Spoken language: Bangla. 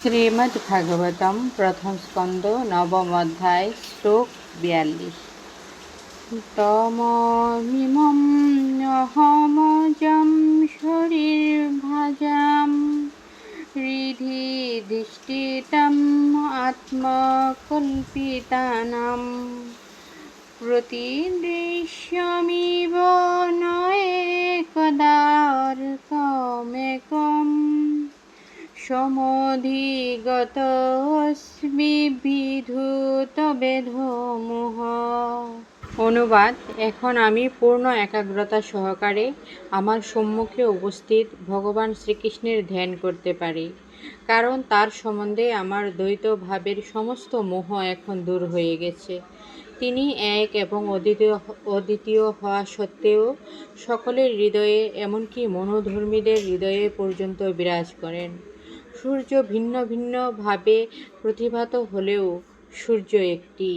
শ্রীমদ্ভাগবতম প্রথম স্কন্দ নবম অধ্যায় শ্লোক 42। তমমিমম অহমজম শরীরভাজাম হৃদি ধিষ্ঠিতম আত্মকল্পিতানাম প্রতিদৃশ্যমিব নয়েকদার্কমেকম সমধিগতস্মি বিধূতবেধমোহ। অনুবাদ: এখন আমি পূর্ণ একাগ্রতা সহকারে আমার সম্মুখে উপস্থিত ভগবান শ্রীকৃষ্ণের ধ্যান করতে পারি, কারণ তার সম্বন্ধে আমার দ্বৈত ভাবের সমস্ত মোহ এখন দূর হয়ে গেছে। তিনি এক এবং অদ্বিতীয় হওয়া সত্ত্বেও সকলের হৃদয়ে, এমনকি মনোধর্মীদের হৃদয়ে পর্যন্ত বিরাজ করেন। সূর্য ভিন্ন ভিন্ন ভাবে প্রতিভাত হলেও সূর্য একটি।